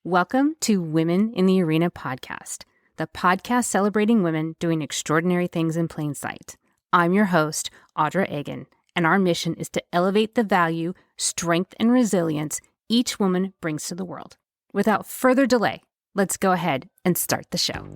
Welcome to Women in the Arena podcast, the podcast celebrating women doing extraordinary things in plain sight. I'm your host, Audra Egan, and our mission is to elevate the value, strength, and resilience each woman brings to the world. Without further delay, let's go ahead and start the show.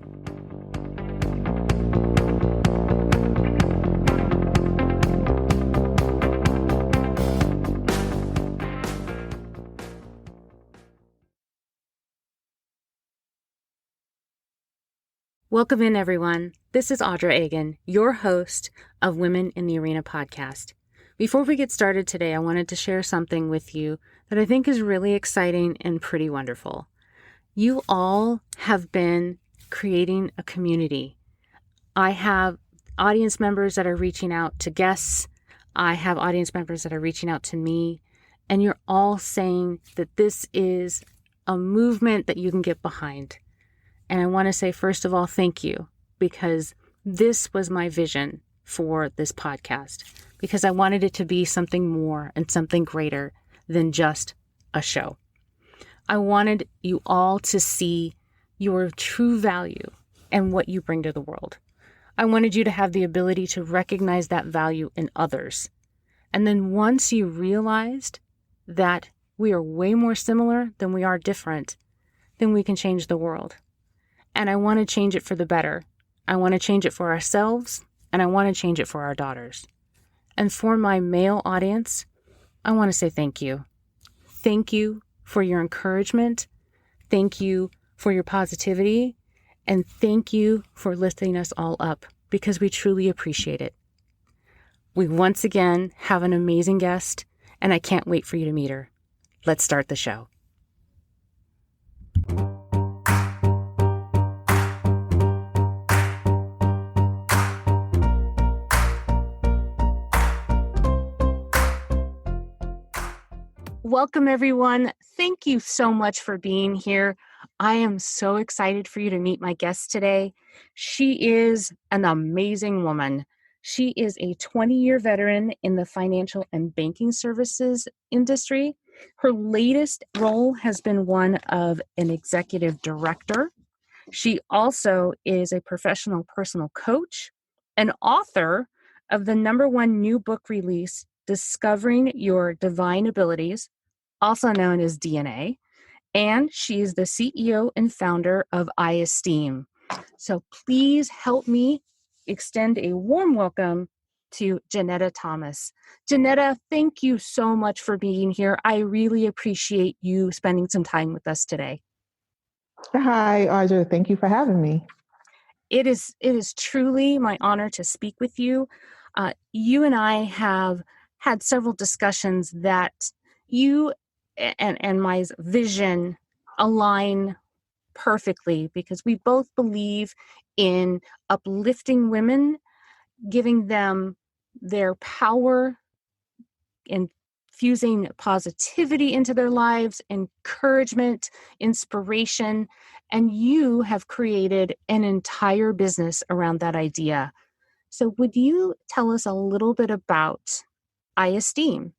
Welcome in, everyone. This is Audra Egan, your host of Women in the Arena podcast. Before we get started today, I wanted to share something with you that I think is really exciting and pretty wonderful. You all have been creating a community. I have audience members that are reaching out to guests. I have audience members that are reaching out to me, and you're all saying that this is a movement that you can get behind. And I want to say, first of all, thank you, because this was my vision for this podcast, because I wanted it to be something more and something greater than just a show. I wanted you all to see your true value and what you bring to the world. I wanted you to have the ability to recognize that value in others. And then once you realized that we are way more similar than we are different, then we can change the world. And I want to change it for the better. I want to change it for ourselves, and I want to change it for our daughters. And for my male audience, I want to say thank you. Thank you for your encouragement. Thank you for your positivity. And thank you for lifting us all up, because we truly appreciate it. We once again have an amazing guest, and I can't wait for you to meet her. Let's start the show. Welcome, everyone. Thank you so much for being here. I am so excited for you to meet my guest today. She is an amazing woman. She is a 20-year veteran in the financial and banking services industry. Her latest role has been one of an executive director. She also is a professional personal coach, an author of the #1 new book release, Discovering Your Divine Abilities, also known as DNA, and she's the CEO and founder of iEsteem. So please help me extend a warm welcome to Jeanetta Thomas. Jeanetta, thank you so much for being here. I really appreciate you spending some time with us today. Hi, Audra. Thank you for having me. It is truly my honor to speak with you. You and I have had several discussions that you and my vision align perfectly, because we both believe in uplifting women, giving them their power, infusing positivity into their lives, encouragement, inspiration, and you have created an entire business around that idea. So would you tell us a little bit about iEsteem?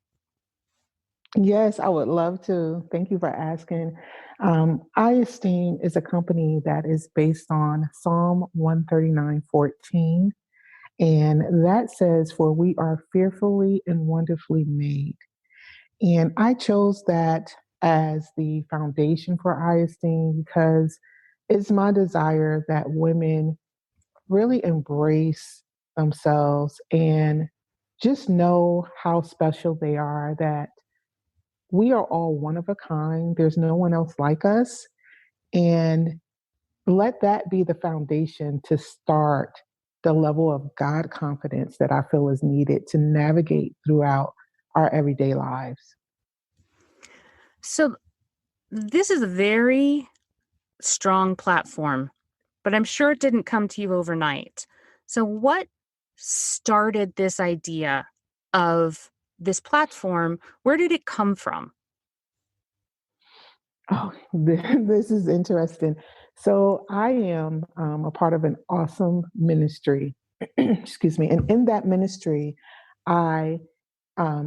Yes, I would love to. Thank you for asking. iEsteem is a company that is based on Psalm 139:14, and that says, "For we are fearfully and wonderfully made." And I chose that as the foundation for iEsteem because it's my desire that women really embrace themselves and just know how special they are, that we are all one of a kind. There's no one else like us. And let that be the foundation to start the level of God confidence that I feel is needed to navigate throughout our everyday lives. So this is a very strong platform, but I'm sure it didn't come to you overnight. So what started this idea of this platform? Where did it come from? Oh, this is interesting. So I am a part of an awesome ministry. Excuse me. And in that ministry, I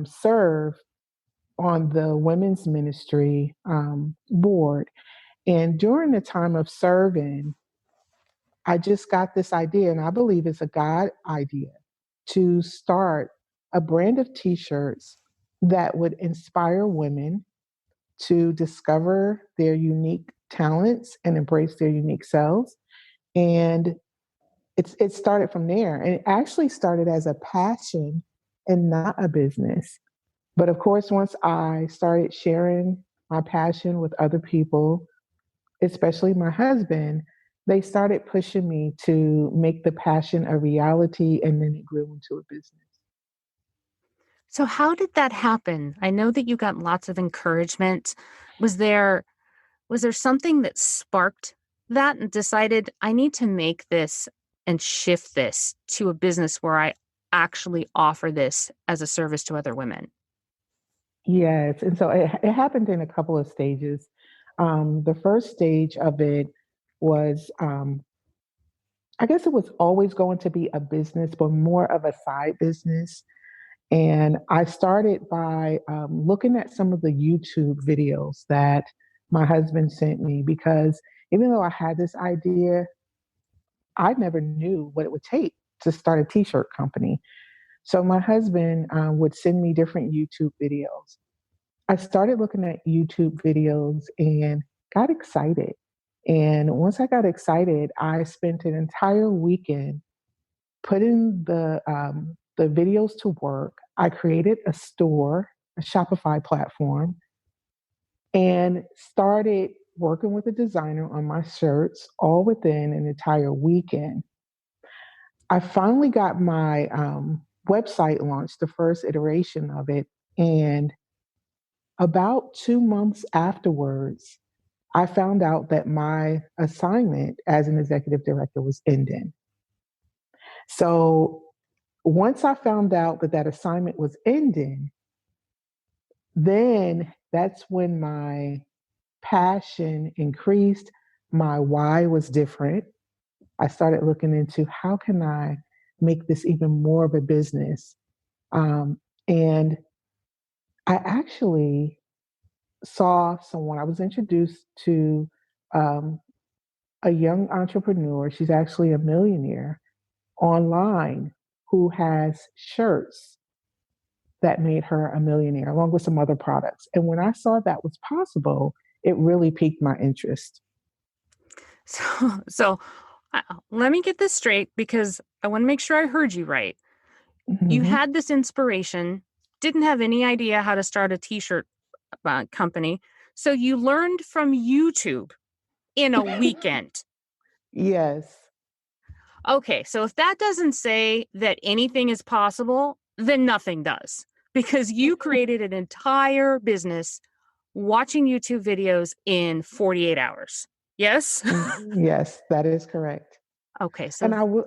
serve on the women's ministry board. And during the time of serving, I just got this idea, and I believe it's a God idea, to start a brand of t shirts that would inspire women to discover their unique talents and embrace their unique selves. And it started from there. And it actually started as a passion and not a business. But of course, once I started sharing my passion with other people, especially my husband, they started pushing me to make the passion a reality, and then it grew into a business. So how did that happen? I know that you got lots of encouragement. Was there was there something that sparked that and decided I need to make this and shift this to a business where I actually offer this as a service to other women? Yes, and so it happened in a couple of stages. The first stage of it was, I guess it was always going to be a business, but more of a side business. And I started by looking at some of the YouTube videos that my husband sent me because even though I had this idea, I never knew what it would take to start a t shirt company. So my husband would send me different YouTube videos. I started looking at YouTube videos and got excited. And once I got excited, I spent an entire weekend putting the videos to work. I created a store, a Shopify platform, and started working with a designer on my shirts all within an entire weekend. I finally got my website launched, the first iteration of it. And about 2 months afterwards, I found out that my assignment as an executive director was ending. So once I found out that that assignment was ending, then that's when my passion increased. My why was different. I started looking into how can I make this even more of a business. And I actually saw someone, I was introduced to um, a young entrepreneur. She's actually a millionaire online who has shirts that made her a millionaire, along with some other products. And when I saw that was possible, it really piqued my interest. So let me get this straight because I want to make sure I heard you right. You Mhm. had this inspiration, didn't have any idea how to start a t-shirt company. So you learned from YouTube in a weekend. Yes, Okay, so if that doesn't say that anything is possible, then nothing does. Because you created an entire business watching YouTube videos in 48 hours. Yes? yes, that is correct. Okay, And so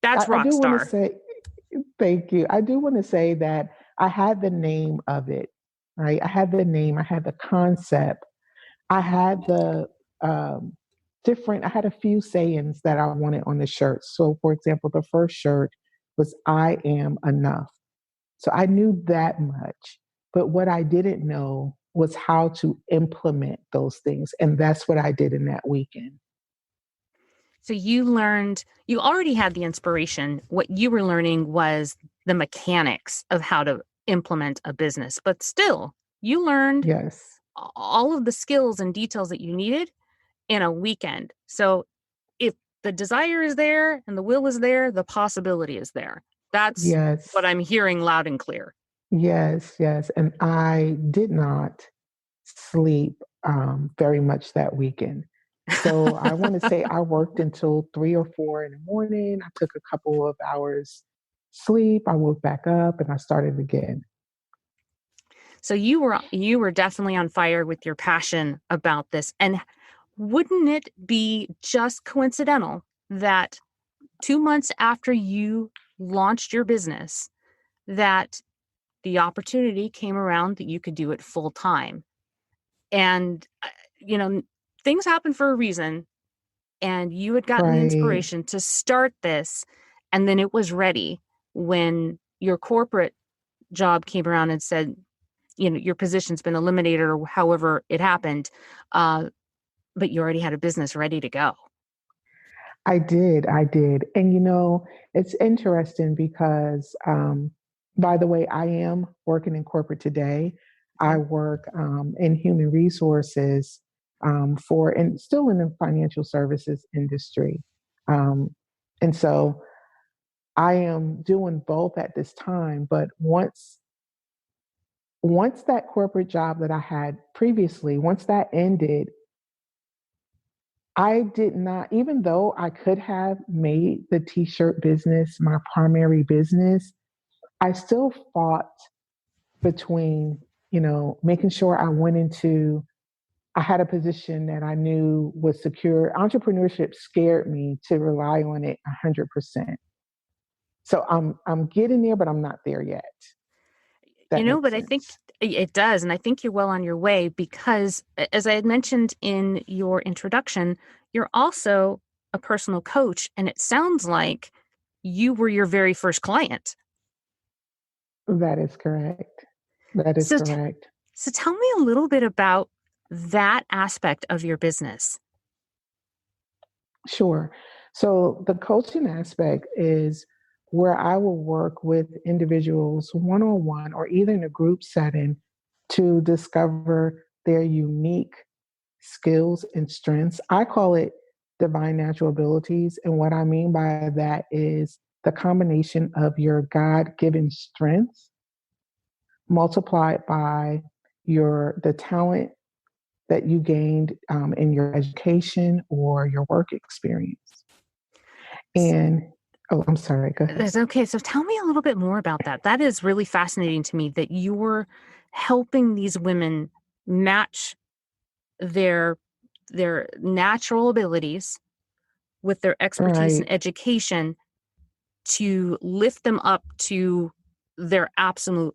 that's I rock do want to star. say, thank you. I do want to say that I had the name of it, right? I had the name, I had the concept, I had the um, I had a few sayings that I wanted on the shirt. So, for example, the first shirt was I am enough. So I knew that much. But what I didn't know was how to implement those things. And that's what I did in that weekend. So you already had the inspiration. What you were learning was the mechanics of how to implement a business, but still, you learned Yes. all of the skills and details that you needed in a weekend. So if the desire is there and the will is there, the possibility is there. That's what Yes. I'm hearing loud and clear. Yes. Yes. And I did not sleep very much that weekend. So I want to say I worked until 3 or 4 in the morning. I took a couple of hours sleep. I woke back up and I started again. So you were definitely on fire with your passion about this. And wouldn't it be just coincidental that 2 months after you launched your business that the opportunity came around that you could do it full time? And you know, things happen for a reason, and you had gotten the Right. inspiration to start this, and then it was ready when your corporate job came around and said, your position's been eliminated or however it happened. uh, but you already had a business ready to go. I did. And it's interesting because, by the way, I am working in corporate today. I Okay. work in human resources and still in the financial services industry. Um, and so I am doing both at this time. But once that corporate job that I had previously, once that ended, I did not, even though I could have made the t-shirt business my primary business, I still fought between, making sure I had a position that I knew was secure. Entrepreneurship scared me to rely on it 100%. So I'm getting there, but I'm not there yet. That makes But I think sense. it does. And I think you're well on your way because, as I had mentioned in your introduction, you're also a personal coach. And it sounds like you were your very first client. That is correct. That is So, correct. so tell me a little bit about that aspect of your business. Sure. So the coaching aspect is where I will work with individuals one on one or either in a group setting to discover their unique skills and strengths. I call it divine natural abilities. And what I mean by that is the combination of your God given strengths multiplied by the talent that you gained in your education or your work experience. S- And oh, I'm sorry, go ahead. That's okay. So tell me a little bit more about that. That is really fascinating to me that you're helping these women match their natural abilities with their expertise Right, and education to lift them up to their absolute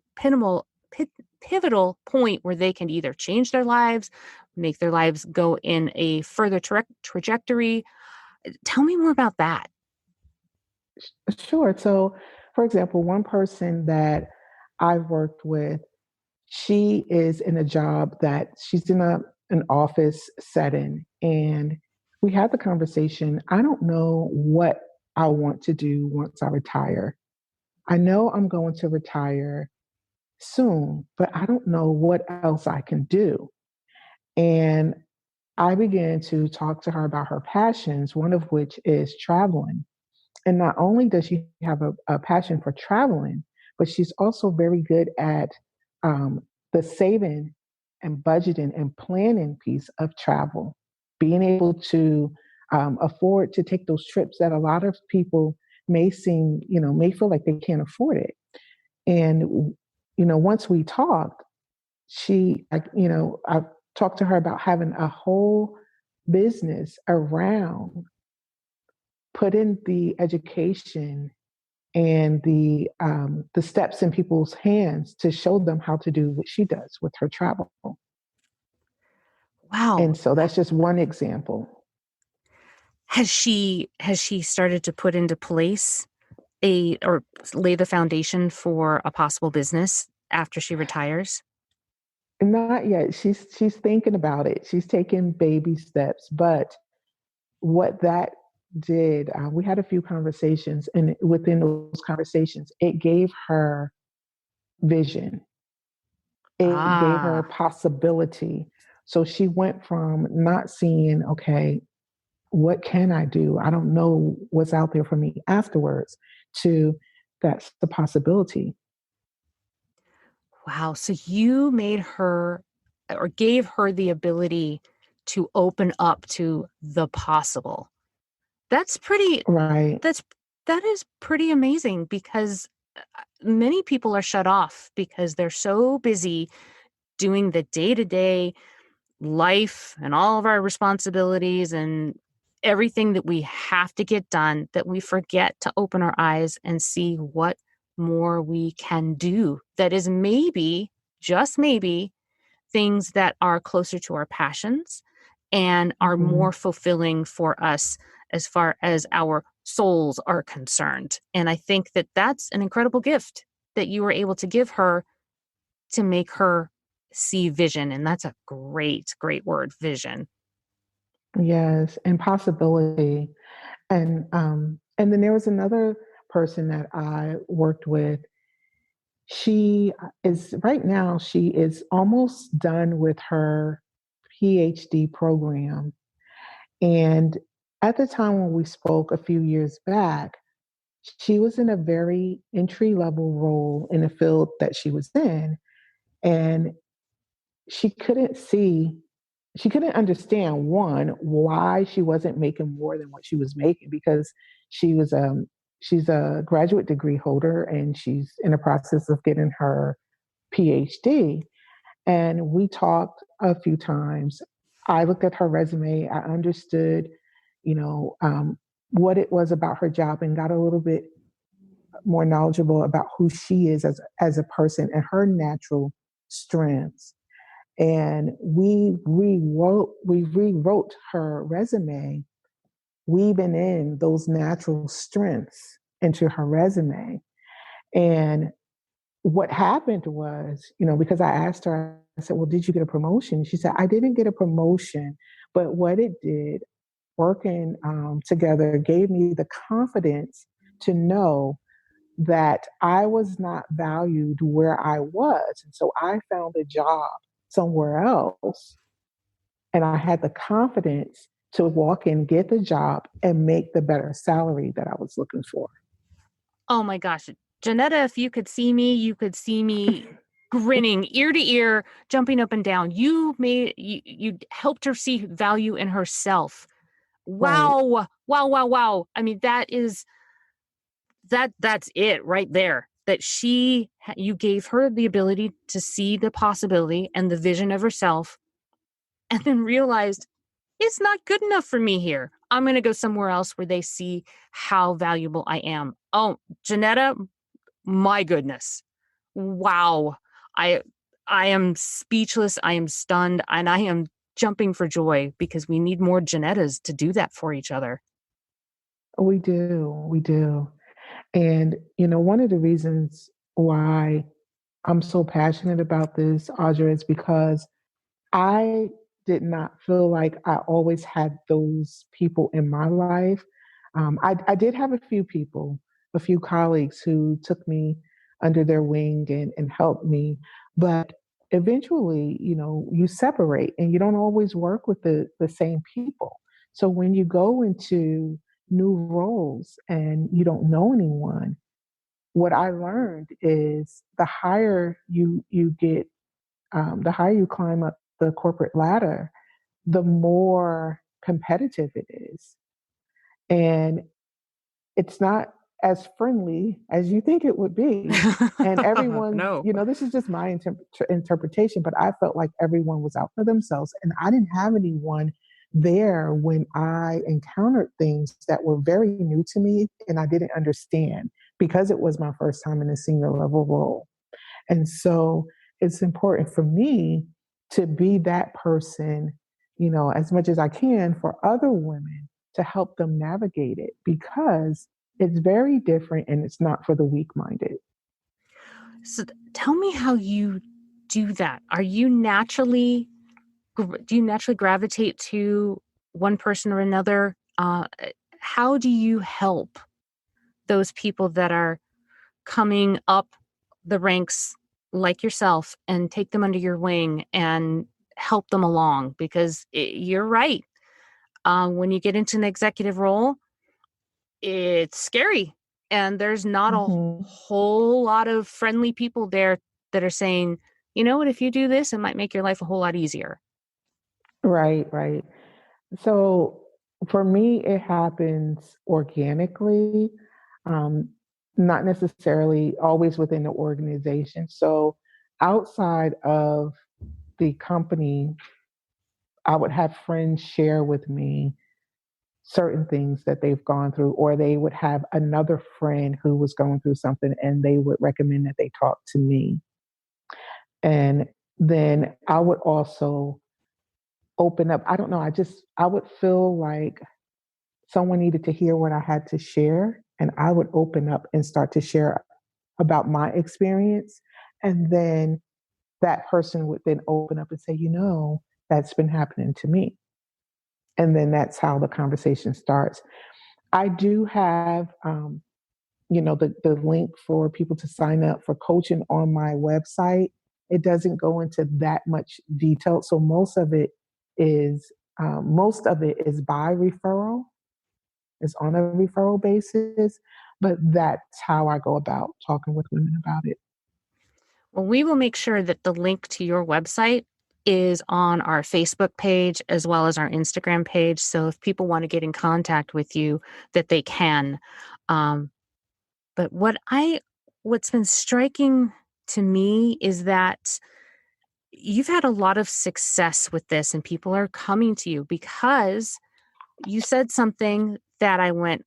pivotal point where they can either change their lives, make their lives go in a further trajectory. Tell me more about that. sure. So, for example, one person that I've worked with, she is in a job that she's in an office setting, and we had the conversation. I don't know what I want to do once I retire. I know I'm going to retire soon, but I don't know what else I can do. And I began to talk to her about her passions, one of which is traveling. And not only does she have a passion for traveling, but she's also very good at the saving and budgeting and planning piece of travel, being able to afford to take those trips that a lot of people may feel like they can't afford it. And, once we talked, I talked to her about having a whole business around putting the education and the steps in people's hands to show them how to do what she does with her travel. Wow. And so that's just one example. Has she started to put into place a or lay the foundation for a possible business after she retires? Not yet. She's thinking about it. She's taking baby steps, but what that did, we had a few conversations, and within those conversations, it gave her vision. It gave her Ah. possibility. So she went from not seeing, okay, what can I do? I don't know what's out there for me afterwards, to that's the possibility. Wow. So you made her or gave her the ability to open up to the possible. That's pretty Right. that's that is pretty amazing because many people are shut off because they're so busy doing the day-to-day life and all of our responsibilities and everything that we have to get done that we forget to open our eyes and see what more we can do that is maybe, just maybe, things that are closer to our passions and are more Mhm. fulfilling for us as far as our souls are concerned. And I think that that's an incredible gift that you were able to give her to make her see vision. And that's a great, great word, vision. Yes, and possibility. And then there was another person that I worked with. She is right now, she is almost done with her PhD program. And at the time when we spoke a few years back, she was in a very entry level role in the field that she was in. And she couldn't see, she couldn't understand one, why she wasn't making more than what she was making because she was she's a graduate degree holder and she's in the process of getting her PhD. And we talked a few times. I looked at her resume. I understood, you know, what it was about her job and got a little bit more knowledgeable about who she is as a person and her natural strengths. And we rewrote her resume, weaving in those natural strengths into her resume. And what happened was, because I asked her, I said, well, did you get a promotion? She said, I didn't get a promotion, but what it did, working together, gave me the confidence to know that I was not valued where I was. And so I found a job somewhere else, and I had the confidence to walk in, get the job, and make the better salary that I was looking for. Oh my gosh. Janetta, if you could see me grinning ear to ear, jumping up and down. You helped her see value in herself. Right. Wow. Wow, wow, wow. I mean, that's it right there. That you gave her the ability to see the possibility and the vision of herself and then realized it's not good enough for me here. I'm going to go somewhere else where they see how valuable I am. Oh, Janetta, my goodness. Wow. I I am speechless, I am stunned, and I am jumping for joy because we need more Janettas to do that for each other. We do. We do. And, one of the reasons why I'm so passionate about this, Audra, is because I did not feel like I always had those people in my life. I did have a few colleagues who took me under their wing and helped me. But eventually, you separate and you don't always work with the same people. So when you go into new roles and you don't know anyone, what I learned is the higher you climb up the corporate ladder, the more competitive it is. And it's not as friendly as you think it would be. And everyone, No. this is just my interpretation, but I felt like everyone was out for themselves. And I didn't have anyone there when I encountered things that were very new to me and I didn't understand because it was my first time in a senior level role. And so it's important for me to be that person, as much as I can for other women to help them navigate it because it's very different and it's not for the weak minded. So tell me how you do that. Do you naturally gravitate to one person or another? How do you help those people that are coming up the ranks like yourself and take them under your wing and help them along? Because you're right. When you get into an executive role, it's scary. And there's not a Hmm. whole lot of friendly people there that are saying, you know what, if you do this, it might make your life a whole lot easier. Right, right. So for me, it happens organically, um, not necessarily always within the organization. So outside of the company, I would have friends share with me certain things that they've gone through, or they would have another friend who was going through something and they would recommend that they talk to me. And then I would also open up. I don't know, I would feel like someone needed to hear what I had to share, and I would open up and start to share about my experience. And then that person would then open up and say, that's been happening to me. And then that's how the conversation starts. I do have, the link for people to sign up for coaching on my website. It doesn't go into that much detail. So is most of it is by referral. It's on a referral basis, but that's how I go about talking with women about it. Well, we will make sure that the link to your website is on our Facebook page as well as our Instagram page. So if people want to get in contact with you, that they can. Um, but what's been striking to me is that you've had a lot of success with this, and people are coming to you because you said something that I went,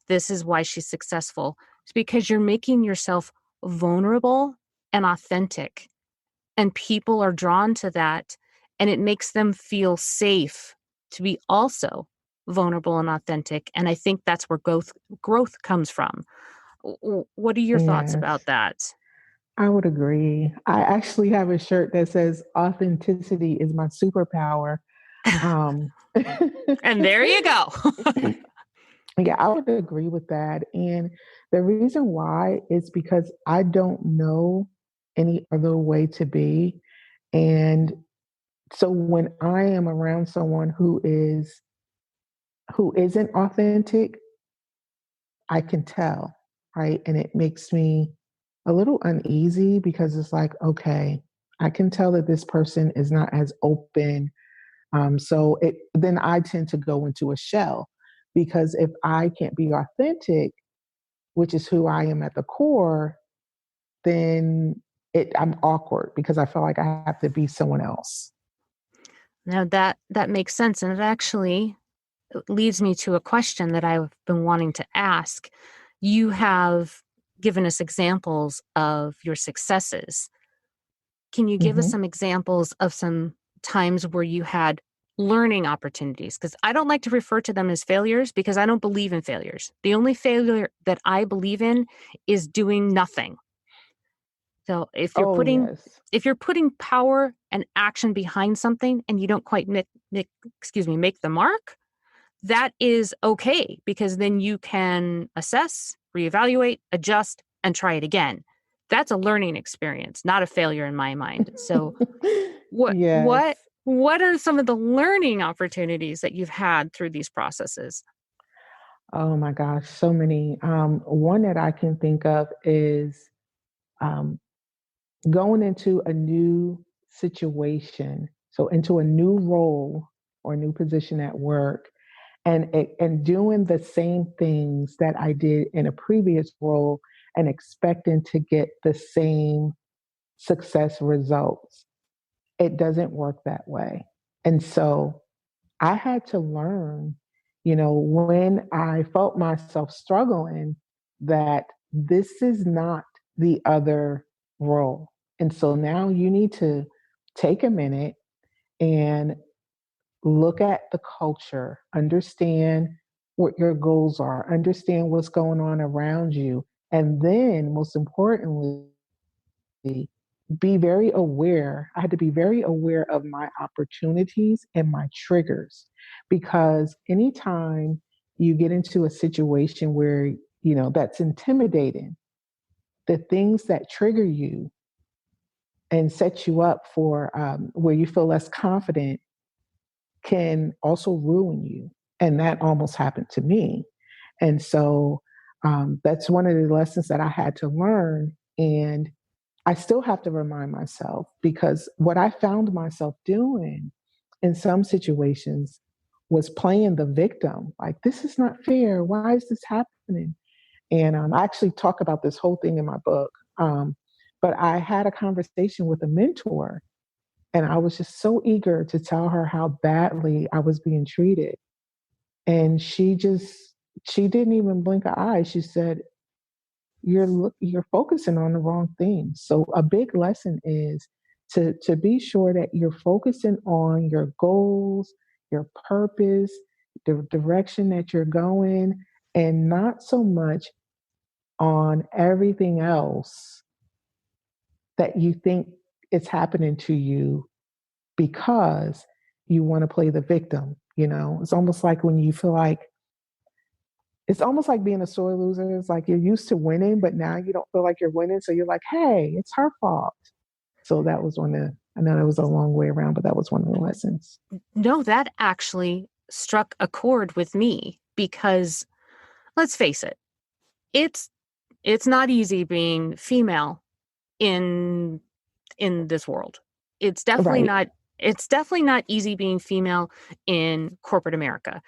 this is why she's successful. It's because you're making yourself vulnerable and authentic, and people are drawn to that, and it makes them feel safe to be also vulnerable and authentic. And I think that's where growth comes from. What are your thoughts Yes, about that? I would agree. I actually have a shirt that says authenticity is my superpower. Um, And there you go. yeah, I would agree with that. And the reason why is because I don't know any other way to be. And so when I am around someone who isn't authentic, I can tell, right? And it makes me a little uneasy because it's like, okay, I can tell that this person is not as open. So it then I tend to go into a shell because if I can't be authentic, which is who I am at the core, then I'm awkward because I feel like I have to be someone else. Now that makes sense, and it actually leads me to a question that I've been wanting to ask. You have given us examples of your successes. Can you give us Hmm. some examples of some times where you had learning opportunities? Because I don't like to refer to them as failures because I don't believe in failures. The only failure that I believe in is doing nothing. So Oh yes. if you're putting power and action behind something and you don't quite make the mark, that is okay because then you can assess, reevaluate, adjust, and try it again. That's a learning experience, not a failure in my mind. So what Yes. what what are some of the learning opportunities that you've had through these processes? Oh my gosh, so many. One that I can think of is um, going into a new situation, so into a new role or new position at work, and doing the same things that I did in a previous role and expecting to get the same success results. It doesn't work that way. And so I had to learn, when I felt myself struggling, that this is not the other role. And so now you need to take a minute and look at the culture, understand what your goals are, understand what's going on around you. And then, most importantly, be very aware. I had to be very aware of my opportunities and my triggers because anytime you get into a situation where, that's intimidating, the things that trigger you and set you up for where you feel less confident can also ruin you. And that almost happened to me. And so that's one of the lessons that I had to learn. And I still have to remind myself because what I found myself doing in some situations was playing the victim. Like, this is not fair. Why is this happening? And I actually talk about this whole thing in my book. Um, but I had a conversation with a mentor, and I was just so eager to tell her how badly I was being treated. And she didn't even blink an eye. She said, you're focusing on the wrong things. So a big lesson is to be sure that you're focusing on your goals, your purpose, the direction that you're going, and not so much on everything else that you think is happening to you because you want to play the victim. It's almost like when you feel like it's almost like being a sore loser. It's like you're used to winning, but now you don't feel like you're winning. So you're like, hey, it's her fault. So that was I know that was a long way around, but that was one of the lessons. No, that actually struck a chord with me because let's face it, it's it's not easy being female in this world. It's definitely Right. not it's definitely not easy being female in corporate America.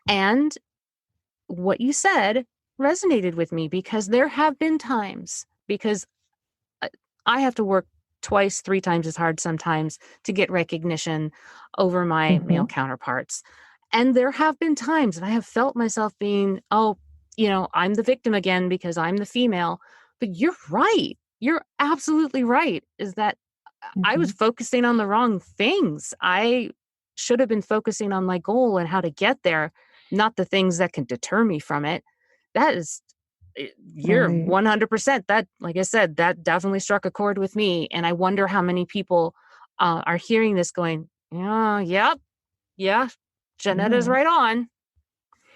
And what you said resonated with me because there have been times because I I have to work twice, three times as hard sometimes to get recognition over my male Hmm. counterparts. And there have been times that I have felt myself being, oh, I'm the victim again because I'm the female. But you're right. You're absolutely right. Is that I was Hmm. focusing on the wrong things. I should have been focusing on my goal and how to get there, not the things that can deter me from it. That is you're Right. 100%. That, like I said, that definitely struck a chord with me. And I wonder how many people are hearing this going, yeah, yep, yeah, Janetta's Yeah. right on.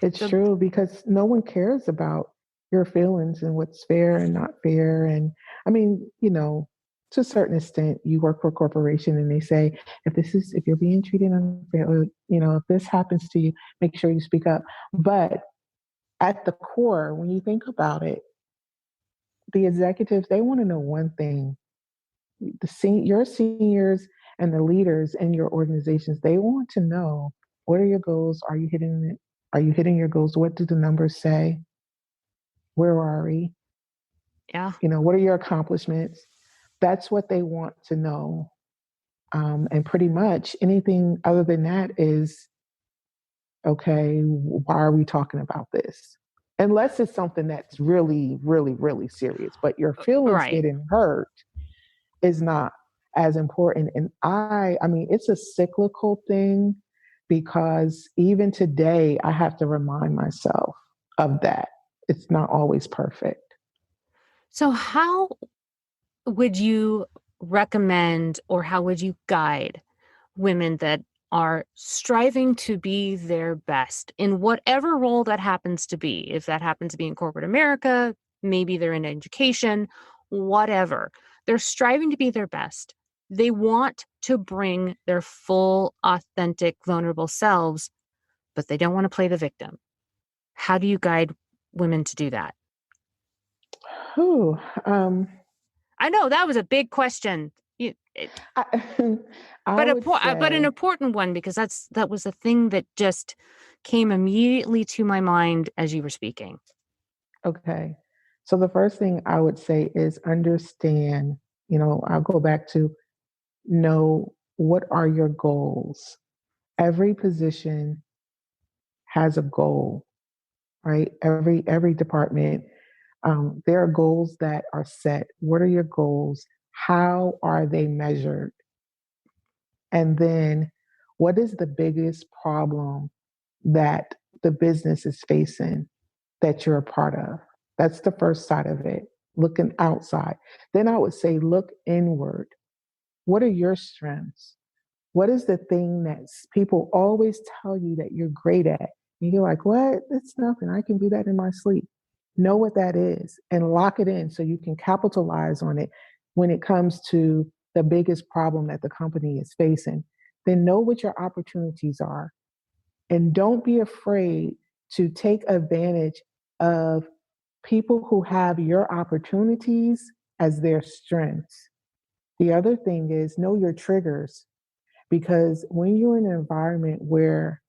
It's So, true because no one cares about your feelings and what's fair and not fair. And I mean, to a certain extent, you work for a corporation and they say, if you're being treated unfairly, if this happens to you, make sure you speak up. But at the core, when you think about it, the executives, they want to know one thing. Your seniors and the leaders in your organizations, they want to know, what are your goals? Are you hitting it? Are you hitting your goals? What do the numbers say? Where are we? yeah. What are your accomplishments? That's what they want to know. And pretty much anything other than that is, okay, why are we talking about this? Unless it's something that's really, really, really serious, but your feelings Right. getting hurt is not as important. And I mean, it's a cyclical thing because even today, I have to remind myself of that. It's not always perfect. So, how would you recommend or how would you guide women that are striving to be their best in whatever role that happens to be? If that happens to be in corporate America, maybe they're in education, whatever. They're striving to be their best. They want to bring their full, authentic, vulnerable selves, but they don't want to play the victim. How do you guide women to do that? Whew, um, I know that was a big question. I, I But would but an say, important one because that was a thing that just came immediately to my mind as you were speaking. okay. So the first thing I would say is understand, I'll go back to know, what are your goals? Every position has a goal, right? Every department, there are goals that are set. What are your goals? How are they measured? And then what is the biggest problem that the business is facing that you're a part of? That's the first side of it, looking outside. Then I would say, look inward. What are your strengths? What is the thing that people always tell you that you're great at? And you're like, what? It's nothing. I can do that in my sleep. Know what that is and lock it in so you can capitalize on it when it comes to the biggest problem that the company is facing. Then know what your opportunities are and don't be afraid to take advantage of people who have your opportunities as their strengths. The other thing is know your triggers because when you're in an environment where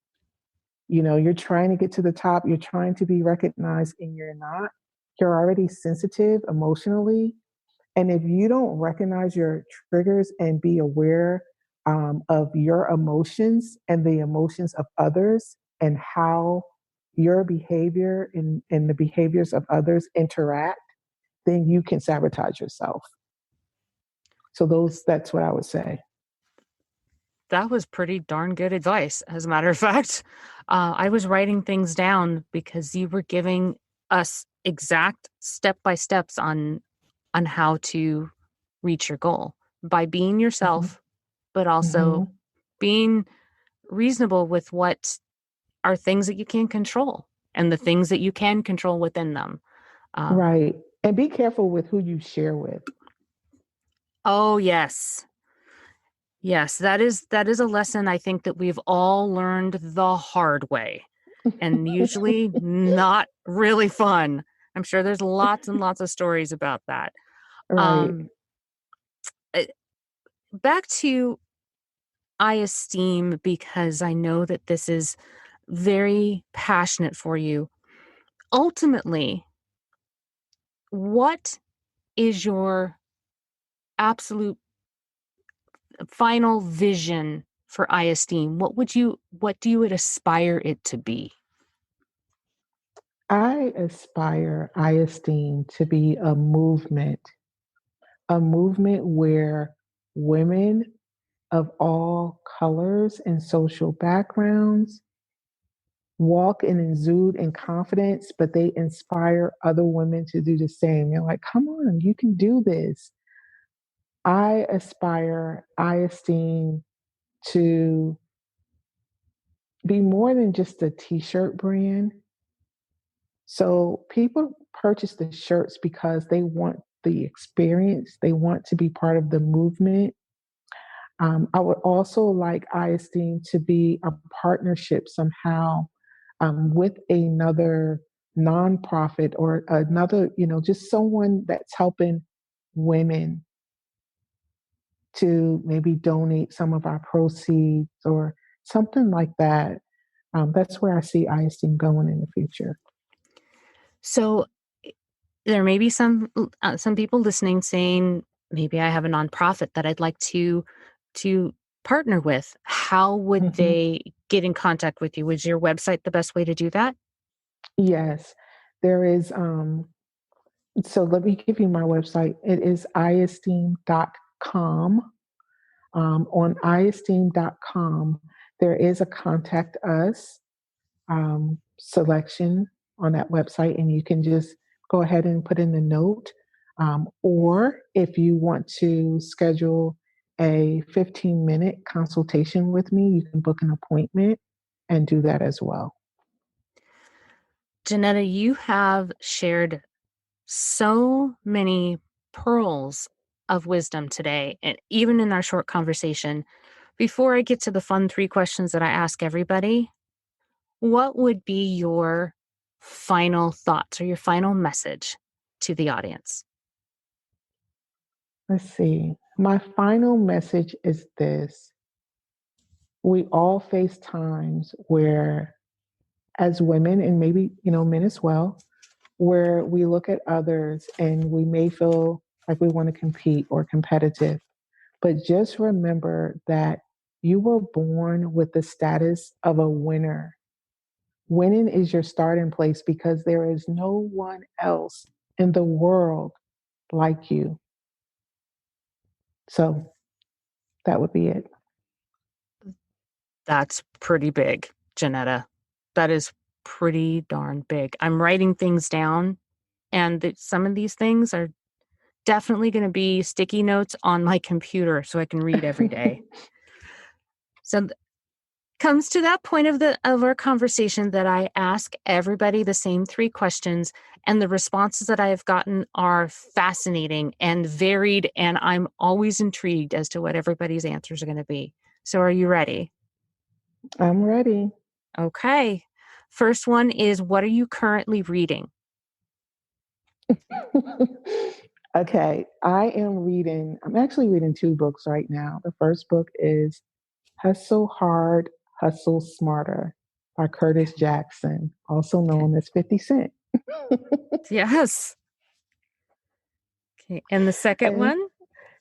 you're trying to get to the top, you're trying to be recognized and you're not, you're already sensitive emotionally. And if you don't recognize your triggers and be aware of your emotions and the emotions of others and how your behavior and the behaviors of others interact, then you can sabotage yourself. So that's what I would say. That was pretty darn good advice, as a matter of fact. I was writing things down because you were giving us exact step by steps on how to reach your goal by being Hmm. yourself, but also Hmm. being reasonable with what are things that you can't control, and the things that you can control within them. Uh, Right. And be careful with who you share with. oh yes. Yes, that is a lesson I think that we've all learned the hard way, and usually not really fun. I'm sure there's lots and lots of stories about that. Right. Um, eh, Back to I esteem, because I know that this is very passionate for you. Ultimately, what is your absolute final vision for I esteem? What do you would aspire it to be? I esteem to be a movement where women of all colors and social backgrounds walk and exude in confidence, but they inspire other women to do the same. They're like, come on, you can do this. I esteem to be more than just a t shirt brand. So people purchase the shirts because they want the experience, they want to be part of the movement. I would also like I esteem to be a partnership somehow with another nonprofit or another, just someone that's helping women to maybe donate some of our proceeds or something like that. That's where I see I esteem going in the future. So there may be some people listening saying, maybe I have a nonprofit that I'd like to partner with. How would Mhm. they get in contact with you? Was your website the best way to do that? Yes, there is. So let me give you my website. It is iesteem.com. On iesteem.com, there is a contact us selection on that website, and you can just go ahead and put in the note. Or if you want to schedule a 15-minute consultation with me, you can book an appointment and do that as well. Janetta, you have shared so many pearls of wisdom today, and even in our short conversation. Before I get to the fun three questions that I ask everybody, what would be your final thoughts or your final message to the audience? Let's see. My final message is this: we all face times where, as women, and maybe, men as well, where we look at others and we may feel like we want to compete or competitive. But just remember that you were born with the status of a winner. Winning is your starting place because there is no one else in the world like you. So that would be it. That's pretty big, Janetta. That is pretty darn big. I'm writing things down, and some of these things are definitely going to be sticky notes on my computer so I can read every day. So comes to that point of our conversation that I ask everybody the same three questions, and the responses that I have gotten are fascinating and varied, and I'm always intrigued as to what everybody's answers are going to be. So are you ready? I'm ready. Okay. First one is, what are you currently reading? I'm actually reading two books right now. The first book is Hustle Hard, Hustle Smarter by Curtis Jackson, also Okay. known as 50 Cent. Yes. Okay. And the second And one?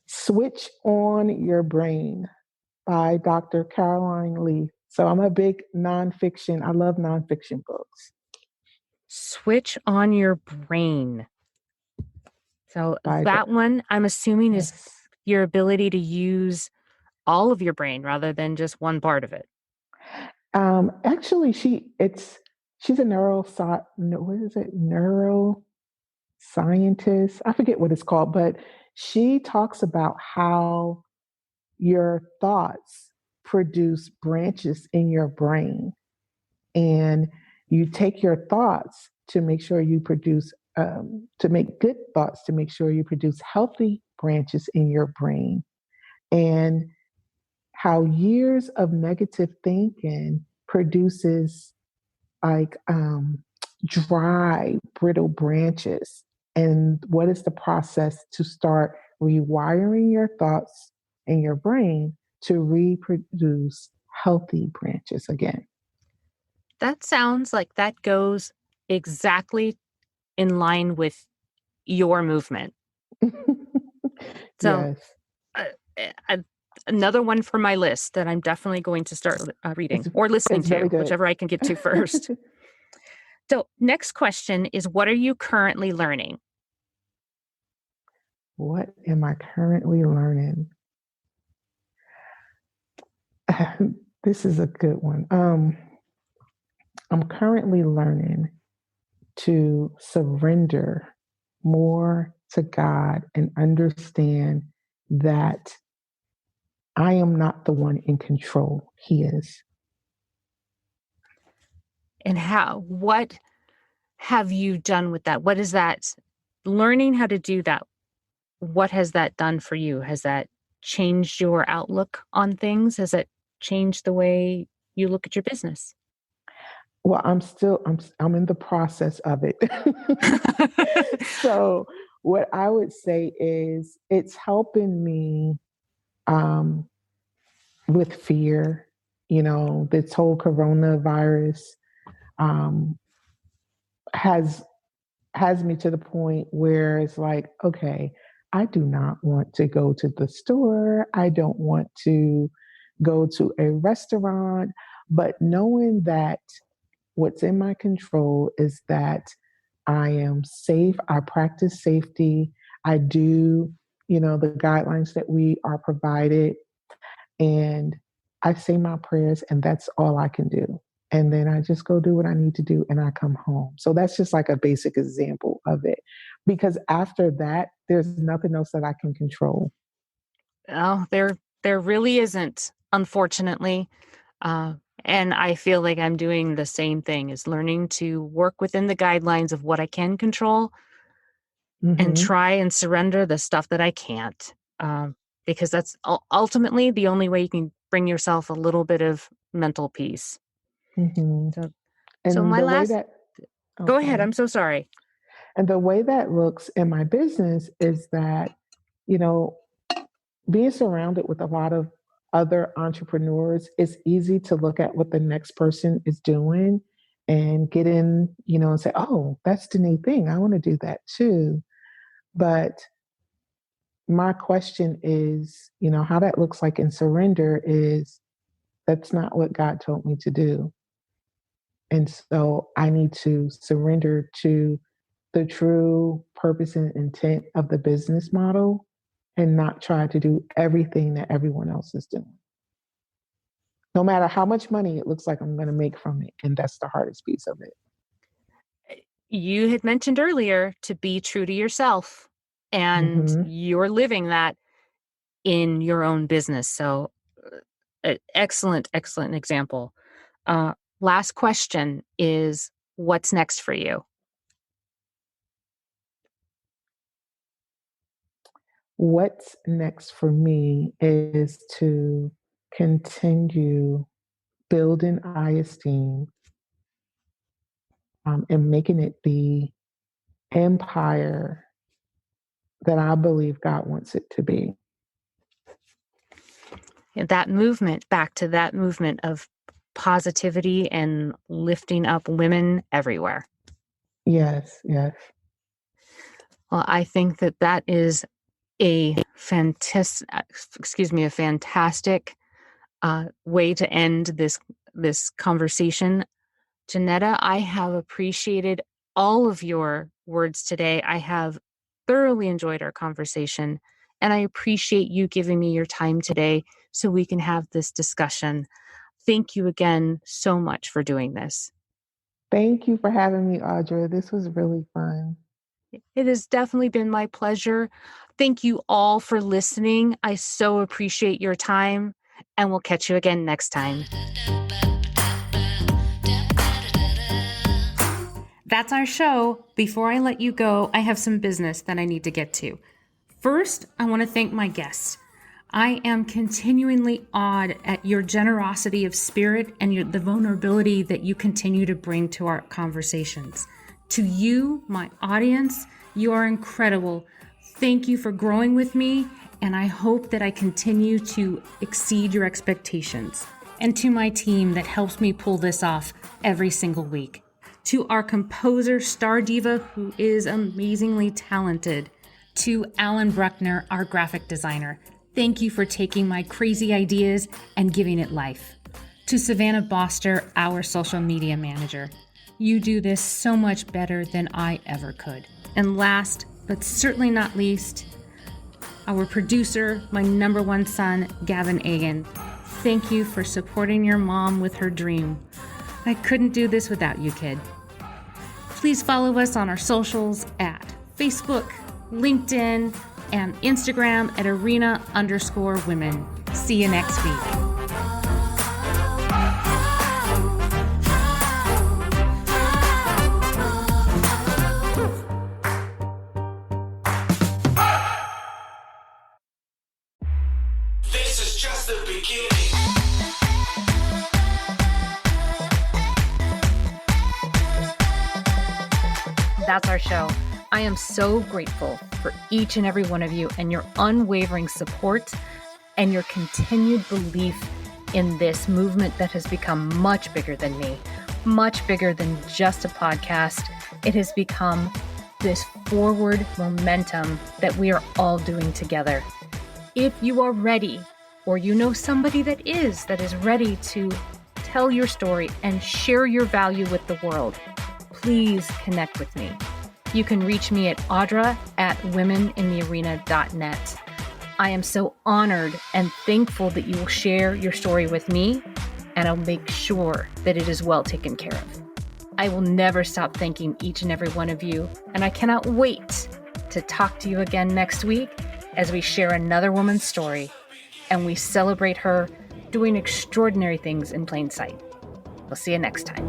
Switch on Your Brain by Dr. Caroline Leaf. So I'm a big nonfiction, I love nonfiction books Switch on Your Brain. So by the, that one, I'm assuming, is yes. your ability to use all of your brain rather than just one part of it. Actually, she's a what is it? Neuroscientist. I forget what it's called, but she talks about how your thoughts produce branches in your brain. And you take your thoughts to make sure you produce, to make good thoughts, to make sure you produce healthy branches in your brain. And how years of negative thinking produces like dry, brittle branches. And what is the process to start rewiring your thoughts in your brain to reproduce healthy branches again? That sounds like that goes exactly in line with your movement. So, Yes, uh, uh, another one for my list that I'm definitely going to start reading it's or listening it's very to, good. whichever I can get to first. So, next question is, what are you currently learning? What am I currently learning? This is a good one. I'm currently learning to surrender more to God and understand that I am not the one in control. He is. And what have you done with that? What is that? Learning how to do that, what has that done for you? Has that changed your outlook on things? Has it changed the way you look at your business? Well, I'm in the process of it. So what I would say is it's helping me um, with fear. This whole coronavirus um, has has me to the point where it's like, okay, I do not want to go to the store. I don't want to go to a restaurant. But knowing that what's in my control is that I am safe, I practice safety, I do, the guidelines that we are provided, and I say my prayers, and that's all I can do. And then I just go do what I need to do and I come home. So that's just like a basic example of it. Because after that, there's nothing else that I can control. Oh, there really isn't, unfortunately. Uh, and I feel like I'm doing the same thing, is learning to work within the guidelines of what I can control and Hmm. try and surrender the stuff that I can't. Because that's ultimately the only way you can bring yourself a little bit of mental peace. Hmm. So, so And my the way last, that, oh, go ahead. sorry. I'm so sorry. And the way that looks in my business is that, you know, being surrounded with a lot of other entrepreneurs, it's easy to look at what the next person is doing and get in, and say, oh, that's the new thing. I want to do that too. But my question is, how that looks like in surrender is that's not what God told me to do. And so I need to surrender to the true purpose and intent of the business model and not try to do everything that everyone else is doing. No matter how much money it looks like I'm going to make from it. And that's the hardest piece of it. You had mentioned earlier to be true to yourself, and Hmm. you're living that in your own business. So, excellent, excellent example. Last question is, what's next for you? What's next for me is to continue building I esteem and making it the empire that I believe God wants it to be. And that movement, back to that movement of positivity and lifting up women everywhere. Yes, yes. Well, I think that that is a a fantastic way to end this conversation. Jeanetta, I have appreciated all of your words today. I have thoroughly enjoyed our conversation, and I appreciate you giving me your time today so we can have this discussion. Thank you again so much for doing this. Thank you for having me, Audra. This was really fun. It has definitely been my pleasure. Thank you all for listening. I so appreciate your time, and we'll catch you again next time. That's our show. Before I let you go, I have some business that I need to get to. First, I want to thank my guests. I am continually awed at your generosity of spirit and the vulnerability that you continue to bring to our conversations. To you, my audience, you are incredible. Thank you for growing with me, and I hope that I continue to exceed your expectations. And to my team that helps me pull this off every single week. To our composer, Star Diva, who is amazingly talented. To Alan Bruckner, our graphic designer. Thank you for taking my crazy ideas and giving it life. To Savannah Boster, our social media manager. You do this so much better than I ever could. And last, but certainly not least, our producer, my number one son, Gavin Egan. Thank you for supporting your mom with her dream. I couldn't do this without you, kid. Please follow us on our socials at Facebook, LinkedIn, and Instagram at arena_women. See you next week. This is just the beginning. That's our show. I am so grateful for each and every one of you and your unwavering support and your continued belief in this movement that has become much bigger than me, much bigger than just a podcast. It has become this forward momentum that we are all doing together. If you are ready, or you know somebody that is ready to tell your story and share your value with the world, please connect with me. You can reach me at audra@womeninthearena.net. I am so honored and thankful that you will share your story with me, and I'll make sure that it is well taken care of. I will never stop thanking each and every one of you, and I cannot wait to talk to you again next week as we share another woman's story and we celebrate her doing extraordinary things in plain sight. We'll see you next time.